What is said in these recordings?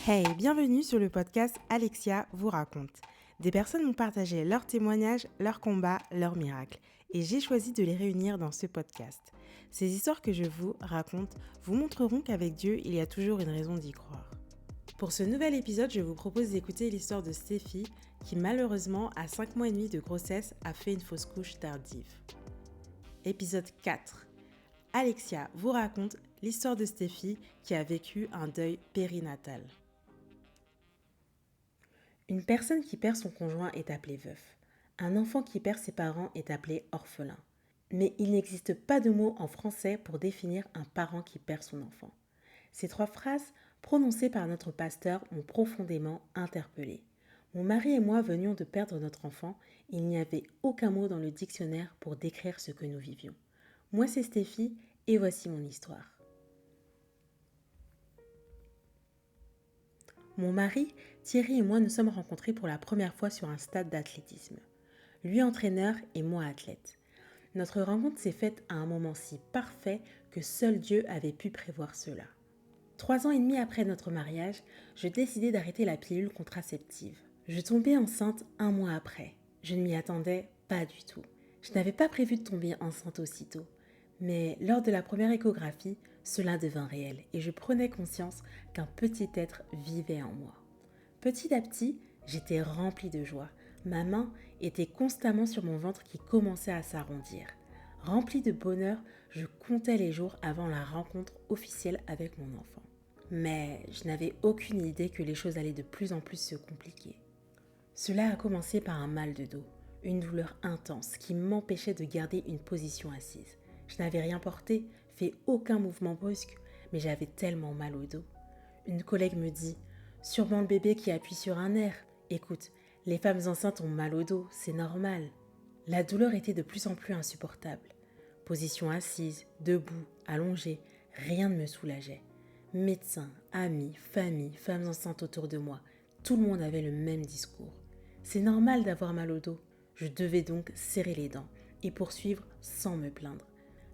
Hey, bienvenue sur le podcast Alexia vous raconte. Des personnes m'ont partagé leurs témoignages, leurs combats, leurs miracles. Et j'ai choisi de les réunir dans ce podcast. Ces histoires que je vous raconte vous montreront qu'avec Dieu, il y a toujours une raison d'y croire. Pour ce nouvel épisode, je vous propose d'écouter l'histoire de Stéphie, qui malheureusement, à 5 mois et demi de grossesse, a fait une fausse couche tardive. Épisode 4. Alexia vous raconte l'histoire de Stéphie qui a vécu un deuil périnatal. Une personne qui perd son conjoint est appelée veuf. Un enfant qui perd ses parents est appelé orphelin. Mais il n'existe pas de mot en français pour définir un parent qui perd son enfant. Ces 3 phrases, prononcées par notre pasteur, m'ont profondément interpellée. Mon mari et moi venions de perdre notre enfant, et il n'y avait aucun mot dans le dictionnaire pour décrire ce que nous vivions. Moi c'est Stéphie, et voici mon histoire. Mon mari, Thierry et moi nous sommes rencontrés pour la première fois sur un stade d'athlétisme. Lui entraîneur et moi athlète. Notre rencontre s'est faite à un moment si parfait que seul Dieu avait pu prévoir cela. 3 ans et demi après notre mariage, je décidai d'arrêter la pilule contraceptive. Je tombais enceinte 1 mois après. Je ne m'y attendais pas du tout. Je n'avais pas prévu de tomber enceinte aussitôt. Mais lors de la première échographie, cela devint réel et je prenais conscience qu'un petit être vivait en moi. Petit à petit, j'étais remplie de joie. Ma main était constamment sur mon ventre qui commençait à s'arrondir. Remplie de bonheur, je comptais les jours avant la rencontre officielle avec mon enfant. Mais je n'avais aucune idée que les choses allaient de plus en plus se compliquer. Cela a commencé par un mal de dos, une douleur intense qui m'empêchait de garder une position assise. Je n'avais rien porté, fait aucun mouvement brusque, mais j'avais tellement mal au dos. Une collègue me dit « Sûrement le bébé qui appuie sur un nerf. Écoute, les femmes enceintes ont mal au dos, c'est normal. » La douleur était de plus en plus insupportable. Position assise, debout, allongée, rien ne me soulageait. Médecins, amis, famille, femmes enceintes autour de moi, tout le monde avait le même discours. C'est normal d'avoir mal au dos. Je devais donc serrer les dents et poursuivre sans me plaindre.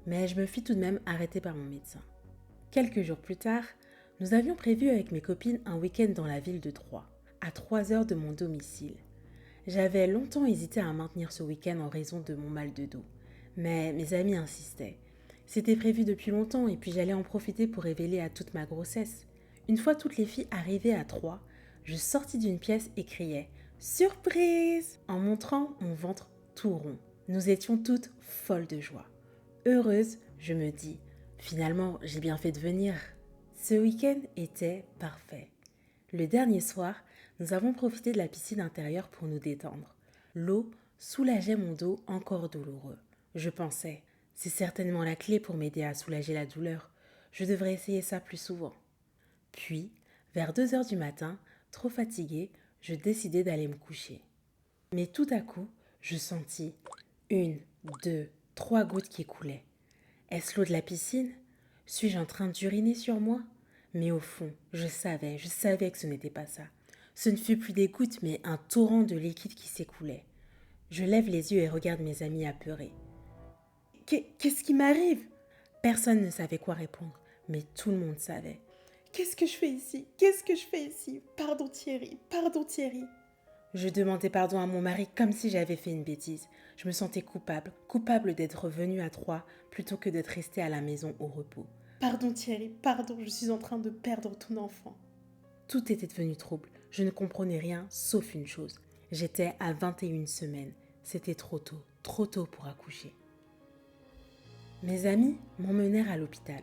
Mais je me fis tout de même arrêter par mon médecin. Quelques jours plus tard, nous avions prévu avec mes copines un week-end dans la ville de Troyes, à 3 heures de mon domicile. J'avais longtemps hésité à maintenir ce week-end en raison de mon mal de dos, mais mes amis insistaient. C'était prévu depuis longtemps et puis j'allais en profiter pour révéler à toute ma grossesse. Une fois toutes les filles arrivées à Troyes, je sortis d'une pièce et criais « Surprise !» en montrant mon ventre tout rond. Nous étions toutes folles de joie. Heureuse, je me dis « Finalement, j'ai bien fait de venir !» Ce week-end était parfait. Le dernier soir, nous avons profité de la piscine intérieure pour nous détendre. L'eau soulageait mon dos encore douloureux. Je pensais, c'est certainement la clé pour m'aider à soulager la douleur. Je devrais essayer ça plus souvent. Puis, vers 2 heures du matin, trop fatiguée, je décidai d'aller me coucher. Mais tout à coup, je sentis 1, 2, 3 gouttes qui coulaient. Est-ce l'eau de la piscine ? Suis-je en train d'uriner sur moi ? Mais au fond, je savais que ce n'était pas ça. Ce ne fut plus des gouttes, mais un torrent de liquide qui s'écoulait. Je lève les yeux et regarde mes amis apeurés. Qu'est-ce qui m'arrive ? Personne ne savait quoi répondre, mais tout le monde savait. Qu'est-ce que je fais ici ? Qu'est-ce que je fais ici ? Pardon Thierry, pardon Thierry. Je demandais pardon à mon mari comme si j'avais fait une bêtise. Je me sentais coupable d'être revenue à Troyes plutôt que d'être restée à la maison au repos. Pardon Thierry, pardon, je suis en train de perdre ton enfant. Tout était devenu trouble. Je ne comprenais rien sauf une chose. J'étais à 21 semaines. C'était trop tôt pour accoucher. Mes amis m'emmenèrent à l'hôpital.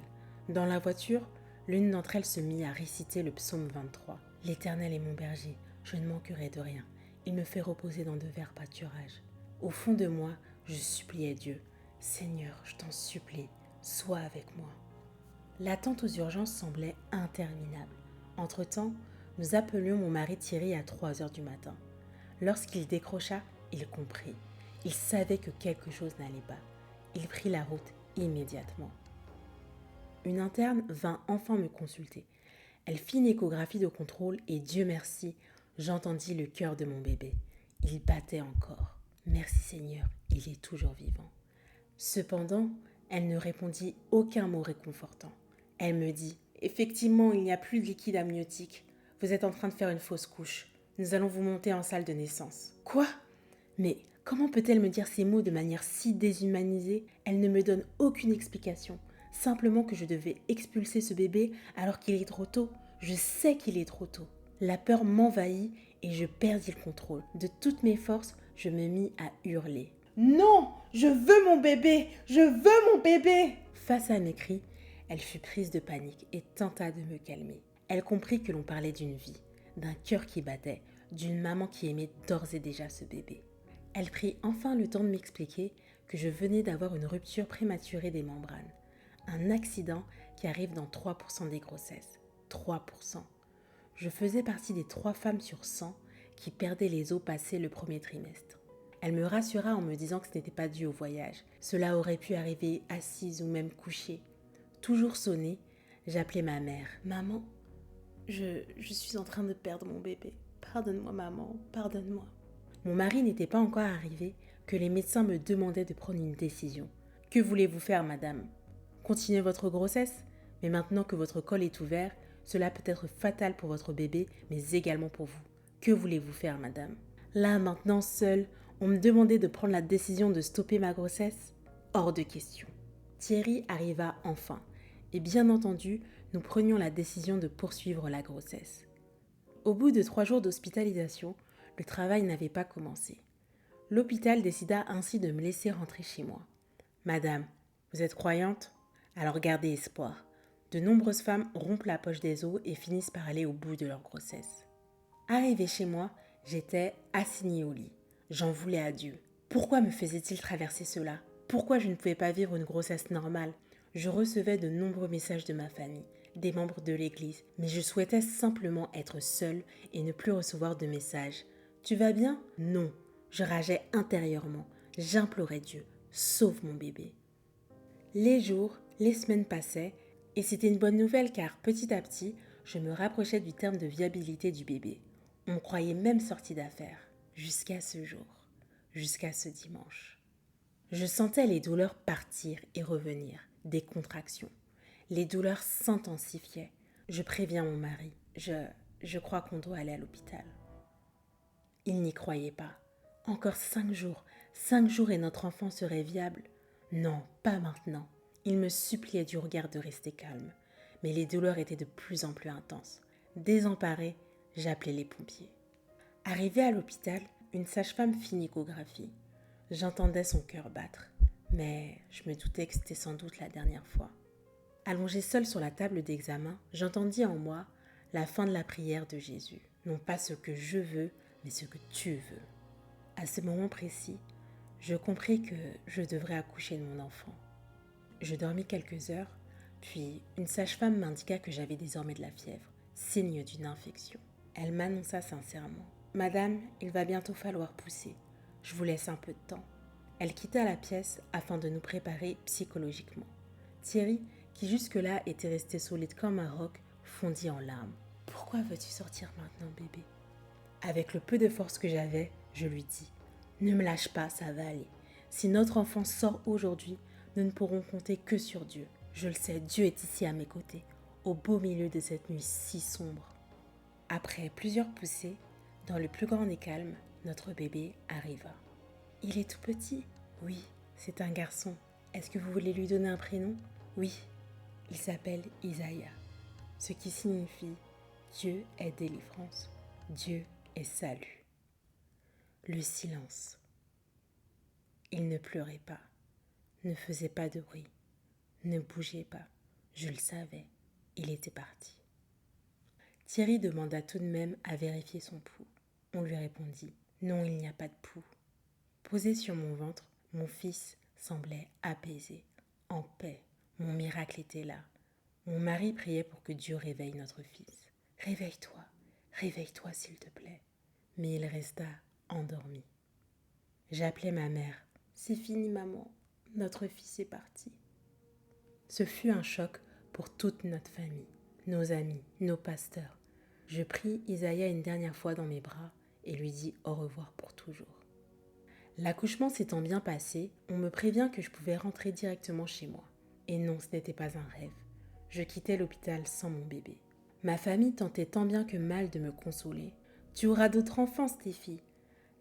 Dans la voiture, l'une d'entre elles se mit à réciter le psaume 23. « L'Éternel est mon berger, je ne manquerai de rien. Il me fait reposer dans de verts pâturages. » Au fond de moi, je suppliais Dieu. « Seigneur, je t'en supplie, sois avec moi. » L'attente aux urgences semblait interminable. Entre-temps, nous appelions mon mari Thierry à 3 heures du matin. Lorsqu'il décrocha, il comprit. Il savait que quelque chose n'allait pas. Il prit la route immédiatement. Une interne vint enfin me consulter. Elle fit une échographie de contrôle et Dieu merci, j'entendis le cœur de mon bébé. Il battait encore. Merci Seigneur, il est toujours vivant. Cependant, elle ne répondit aucun mot réconfortant. Elle me dit « Effectivement, il n'y a plus de liquide amniotique. vous êtes en train de faire une fausse couche. Nous allons vous monter en salle de naissance. Quoi ? Mais comment peut-elle me dire ces mots de manière si déshumanisée ? Elle ne me donne aucune explication. Simplement que je devais expulser ce bébé alors qu'il est trop tôt. Je sais qu'il est trop tôt. La peur m'envahit et je perdis le contrôle. De toutes mes forces, je me mis à hurler. Non, je veux mon bébé, je veux mon bébé. Face à mes cris, elle fut prise de panique et tenta de me calmer. Elle comprit que l'on parlait d'une vie, d'un cœur qui battait, d'une maman qui aimait d'ores et déjà ce bébé. Elle prit enfin le temps de m'expliquer que je venais d'avoir une rupture prématurée des membranes, un accident qui arrive dans 3% des grossesses. 3%. Je faisais partie des 3 femmes sur 100 qui perdaient les os passés le premier trimestre. Elle me rassura en me disant que ce n'était pas dû au voyage. Cela aurait pu arriver assise ou même couchée. Toujours sonnée, j'appelais ma mère. Maman, je suis en train de perdre mon bébé. Pardonne-moi maman, pardonne-moi. Mon mari n'était pas encore arrivé que les médecins me demandaient de prendre une décision. Que voulez-vous faire, madame ? Continuez votre grossesse ? Mais maintenant que votre col est ouvert, cela peut être fatal pour votre bébé, mais également pour vous. Que voulez-vous faire, madame ? Là, maintenant, seule, on me demandait de prendre la décision de stopper ma grossesse ? Hors de question. Thierry arriva enfin, et bien entendu, nous prenions la décision de poursuivre la grossesse. Au bout de 3 jours d'hospitalisation, le travail n'avait pas commencé. L'hôpital décida ainsi de me laisser rentrer chez moi. Madame, vous êtes croyante ? Alors gardez espoir. De nombreuses femmes rompent la poche des os et finissent par aller au bout de leur grossesse. Arrivée chez moi, j'étais assignée au lit. J'en voulais à Dieu. Pourquoi me faisait-il traverser cela ? Pourquoi je ne pouvais pas vivre une grossesse normale ? Je recevais de nombreux messages de ma famille, des membres de l'église, mais je souhaitais simplement être seule et ne plus recevoir de messages. Tu vas bien ? Non. Je rageais intérieurement. J'implorais Dieu. Sauve mon bébé. Les jours, les semaines passaient et c'était une bonne nouvelle car petit à petit, je me rapprochais du terme de viabilité du bébé. On me croyait même sortie d'affaires. Jusqu'à ce jour. Jusqu'à ce dimanche. Je sentais les douleurs partir et revenir, des contractions. Les douleurs s'intensifiaient. Je préviens mon mari. Je crois qu'on doit aller à l'hôpital. Il n'y croyait pas. Encore 5 jours. 5 jours et notre enfant serait viable. Non, pas maintenant. Il me suppliait du regard de rester calme. Mais les douleurs étaient de plus en plus intenses. Désemparée, j'appelais les pompiers. Arrivée à l'hôpital, une sage-femme fit une échographie. J'entendais son cœur battre, mais je me doutais que c'était sans doute la dernière fois. Allongée seule sur la table d'examen, j'entendis en moi la fin de la prière de Jésus. Non pas ce que je veux, mais ce que tu veux. À ce moment précis, je compris que je devrais accoucher de mon enfant. Je dormis quelques heures, puis une sage-femme m'indiqua que j'avais désormais de la fièvre, signe d'une infection. Elle m'annonça sincèrement. « Madame, il va bientôt falloir pousser. Je vous laisse un peu de temps. » Elle quitta la pièce afin de nous préparer psychologiquement. Thierry, qui jusque-là était resté solide comme un roc, fondit en larmes. « Pourquoi veux-tu sortir maintenant, bébé ?» Avec le peu de force que j'avais, je lui dis « Ne me lâche pas, ça va aller. Si notre enfant sort aujourd'hui, nous ne pourrons compter que sur Dieu. Je le sais, Dieu est ici à mes côtés, au beau milieu de cette nuit si sombre. » Après plusieurs poussées, dans le plus grand des calmes, notre bébé arriva. « Il est tout petit ?»« Oui, c'est un garçon. Est-ce que vous voulez lui donner un prénom ?»« Oui, il s'appelle Isaïa, ce qui signifie Dieu est délivrance, Dieu est salut. » Le silence. Il ne pleurait pas, ne faisait pas de bruit, ne bougeait pas. Je le savais, il était parti. Thierry demanda tout de même à vérifier son pouls. On lui répondit « Non, il n'y a pas de pouls. » Posé sur mon ventre, mon fils semblait apaisé, en paix. Mon miracle était là. Mon mari priait pour que Dieu réveille notre fils. « Réveille-toi, réveille-toi s'il te plaît. » Mais il resta endormi. J'appelais ma mère. « C'est fini maman, notre fils est parti. » Ce fut un choc pour toute notre famille, nos amis, nos pasteurs. Je pris Isaïa une dernière fois dans mes bras et lui dis au revoir pour toujours. L'accouchement s'étant bien passé, on me prévient que je pouvais rentrer directement chez moi. Et non, ce n'était pas un rêve. Je quittais l'hôpital sans mon bébé. Ma famille tentait tant bien que mal de me consoler. Tu auras d'autres enfants, Stéphie.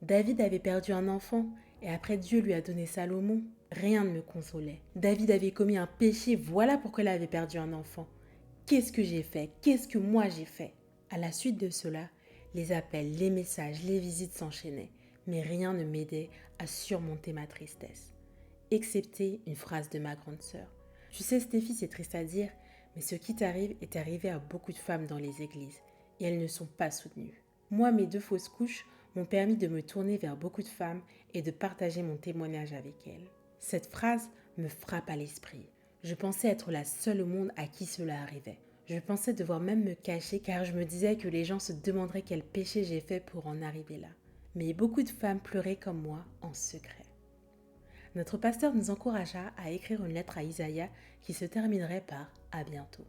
David avait perdu un enfant et après Dieu lui a donné Salomon. Rien ne me consolait. David avait commis un péché, voilà pourquoi il avait perdu un enfant. Qu'est-ce que j'ai fait? Qu'est-ce que moi j'ai fait? À la suite de cela, les appels, les messages, les visites s'enchaînaient, mais rien ne m'aidait à surmonter ma tristesse. Excepté une phrase de ma grande sœur. Tu sais, Stéphie, c'est triste à dire, mais ce qui t'arrive est arrivé à beaucoup de femmes dans les églises, et elles ne sont pas soutenues. Moi, mes 2 fausses couches m'ont permis de me tourner vers beaucoup de femmes et de partager mon témoignage avec elles. Cette phrase me frappe à l'esprit. Je pensais être la seule au monde à qui cela arrivait. Je pensais devoir même me cacher car je me disais que les gens se demanderaient quel péché j'ai fait pour en arriver là. Mais beaucoup de femmes pleuraient comme moi en secret. Notre pasteur nous encouragea à écrire une lettre à Isaïe qui se terminerait par « à bientôt ».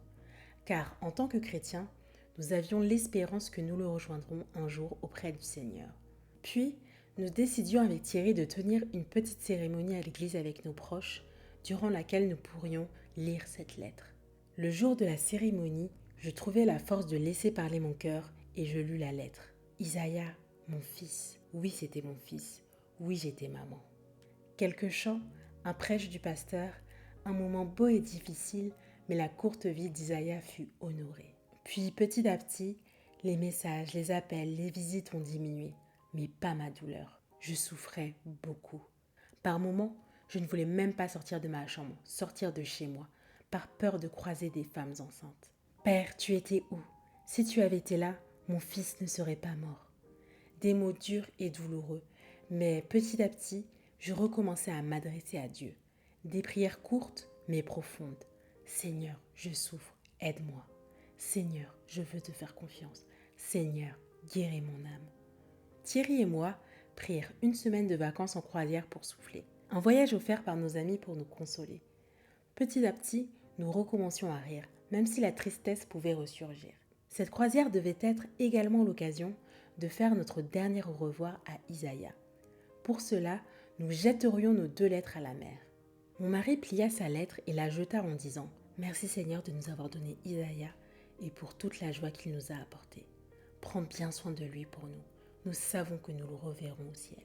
Car en tant que chrétiens, nous avions l'espérance que nous le rejoindrons un jour auprès du Seigneur. Puis, nous décidions avec Thierry de tenir une petite cérémonie à l'église avec nos proches, durant laquelle nous pourrions lire cette lettre. Le jour de la cérémonie, je trouvai la force de laisser parler mon cœur et je lus la lettre. Isaïe, mon fils. Oui, c'était mon fils. Oui, j'étais maman. Quelques chants, un prêche du pasteur, un moment beau et difficile, mais la courte vie d'Isaïa fut honorée. Puis petit à petit, les messages, les appels, les visites ont diminué, mais pas ma douleur. Je souffrais beaucoup. Par moments, je ne voulais même pas sortir de ma chambre, sortir de chez moi, par peur de croiser des femmes enceintes. Père, tu étais où? Si tu avais été là, mon fils ne serait pas mort. Des mots durs et douloureux, mais petit à petit, je recommençais à m'adresser à Dieu. Des prières courtes mais profondes. Seigneur, je souffre, aide-moi. Seigneur, je veux te faire confiance. Seigneur, guéris mon âme. Thierry et moi prirent une semaine de vacances en croisière pour souffler. Un voyage offert par nos amis pour nous consoler. Petit à petit, nous recommencions à rire, même si la tristesse pouvait ressurgir. Cette croisière devait être également l'occasion de faire notre dernier au revoir à Isaïa. Pour cela, nous jetterions nos 2 lettres à la mer. Mon mari plia sa lettre et la jeta en disant « Merci Seigneur de nous avoir donné Isaïa et pour toute la joie qu'il nous a apportée. Prends bien soin de lui pour nous. Nous savons que nous le reverrons au ciel. »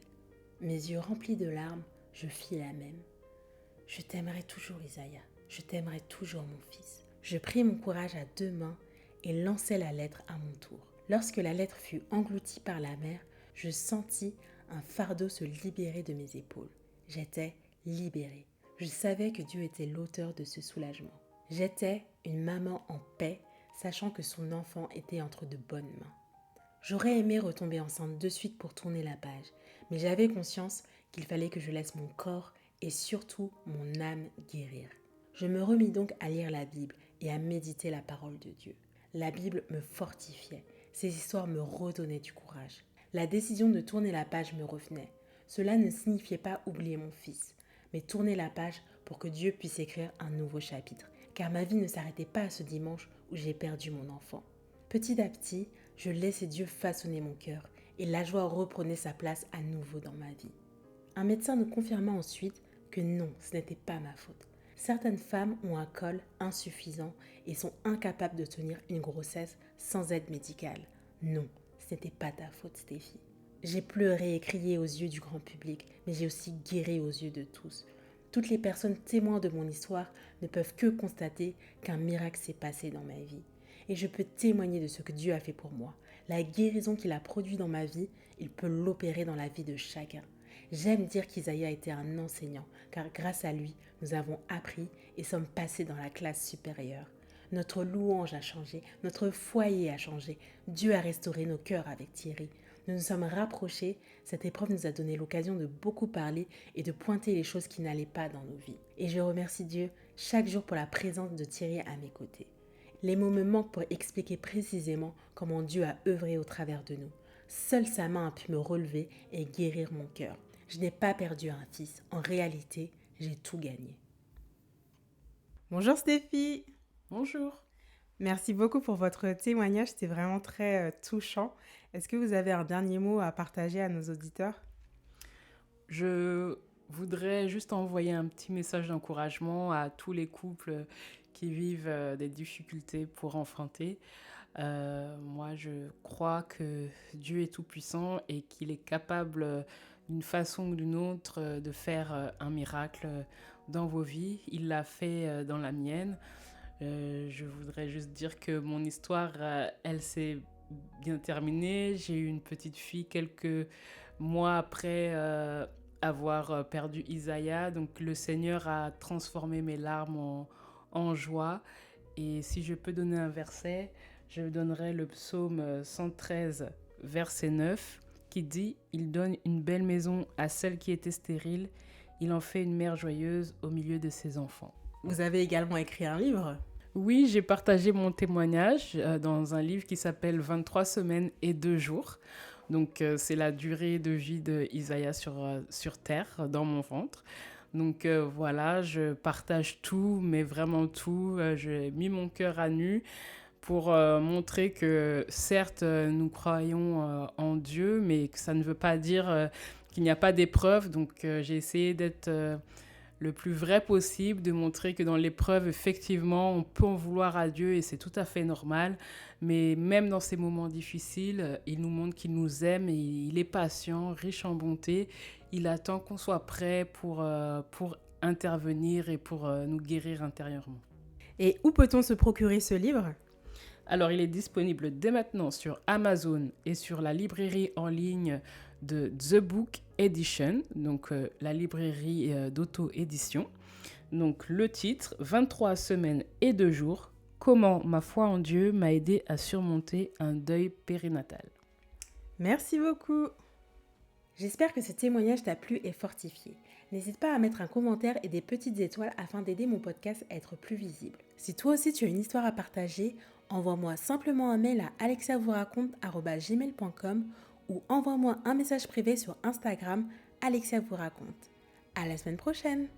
Mes yeux remplis de larmes, je fis la même. « Je t'aimerai toujours Isaïa, je t'aimerai toujours mon fils. » Je pris mon courage à 2 mains et lançai la lettre à mon tour. Lorsque la lettre fut engloutie par la mer, je sentis un fardeau se libérer de mes épaules. J'étais libérée. Je savais que Dieu était l'auteur de ce soulagement. J'étais une maman en paix, sachant que son enfant était entre de bonnes mains. J'aurais aimé retomber enceinte de suite pour tourner la page, mais j'avais conscience qu'il fallait que je laisse mon corps et surtout mon âme guérir. Je me remis donc à lire la Bible et à méditer la parole de Dieu. La Bible me fortifiait, ces histoires me redonnaient du courage. La décision de tourner la page me revenait. Cela ne signifiait pas oublier mon fils, mais tourner la page pour que Dieu puisse écrire un nouveau chapitre, car ma vie ne s'arrêtait pas à ce dimanche où j'ai perdu mon enfant. Petit à petit, je laissais Dieu façonner mon cœur et la joie reprenait sa place à nouveau dans ma vie. Un médecin nous confirma ensuite que non, ce n'était pas ma faute. Certaines femmes ont un col insuffisant et sont incapables de tenir une grossesse sans aide médicale. Non, ce n'était pas ta faute, Stéphie. J'ai pleuré et crié aux yeux du grand public, mais j'ai aussi guéri aux yeux de tous. Toutes les personnes témoins de mon histoire ne peuvent que constater qu'un miracle s'est passé dans ma vie. Et je peux témoigner de ce que Dieu a fait pour moi. La guérison qu'il a produite dans ma vie, il peut l'opérer dans la vie de chacun. J'aime dire qu'Isaïa était un enseignant, car grâce à lui, nous avons appris et sommes passés dans la classe supérieure. Notre louange a changé, notre foyer a changé. Dieu a restauré nos cœurs avec Thierry. Nous nous sommes rapprochés, cette épreuve nous a donné l'occasion de beaucoup parler et de pointer les choses qui n'allaient pas dans nos vies. Et je remercie Dieu chaque jour pour la présence de Thierry à mes côtés. Les mots me manquent pour expliquer précisément comment Dieu a œuvré au travers de nous. Seule sa main a pu me relever et guérir mon cœur. Je n'ai pas perdu un fils. En réalité, j'ai tout gagné. Bonjour Stéphie. Bonjour. Merci beaucoup pour votre témoignage. C'était vraiment très touchant. Est-ce que vous avez un dernier mot à partager à nos auditeurs? Je voudrais juste envoyer un petit message d'encouragement à tous les couples qui vivent des difficultés pour enfanter. Moi, je crois que Dieu est tout-puissant et qu'il est capable, d'une façon ou d'une autre, de faire un miracle dans vos vies. Il l'a fait dans la mienne. Je voudrais juste dire que mon histoire, elle s'est bien terminée. J'ai eu une petite fille quelques mois après avoir perdu Isaïa. Donc le Seigneur a transformé mes larmes en joie. Et si je peux donner un verset, je donnerai le psaume 113, verset 9, qui dit « Il donne une belle maison à celle qui était stérile. Il en fait une mère joyeuse au milieu de ses enfants. » Vous avez également écrit un livre? Oui, j'ai partagé mon témoignage dans un livre qui s'appelle 23 semaines et 2 jours. Donc, c'est la durée de vie d'Isaïa sur Terre, dans mon ventre. Donc, voilà, je partage tout, mais vraiment tout. J'ai mis mon cœur à nu pour montrer que, certes, nous croyons en Dieu, mais que ça ne veut pas dire qu'il n'y a pas d'épreuve. Donc, j'ai essayé d'être le plus vrai possible, de montrer que dans l'épreuve, effectivement, on peut en vouloir à Dieu et c'est tout à fait normal. Mais même dans ces moments difficiles, il nous montre qu'il nous aime et il est patient, riche en bonté. Il attend qu'on soit prêt pour intervenir et pour nous guérir intérieurement. Et où peut-on se procurer ce livre? Alors, il est disponible dès maintenant sur Amazon et sur la librairie en ligne de The Book Edition, donc la librairie d'auto-édition. Donc, le titre, 23 semaines et 2 jours, comment ma foi en Dieu m'a aidé à surmonter un deuil périnatal. Merci beaucoup. J'espère que ce témoignage t'a plu et fortifié. N'hésite pas à mettre un commentaire et des petites étoiles afin d'aider mon podcast à être plus visible. Si toi aussi tu as une histoire à partager, envoie-moi simplement un mail à alexiavouraconte@gmail.com ou envoie-moi un message privé sur Instagram, Alexia vous raconte. À la semaine prochaine!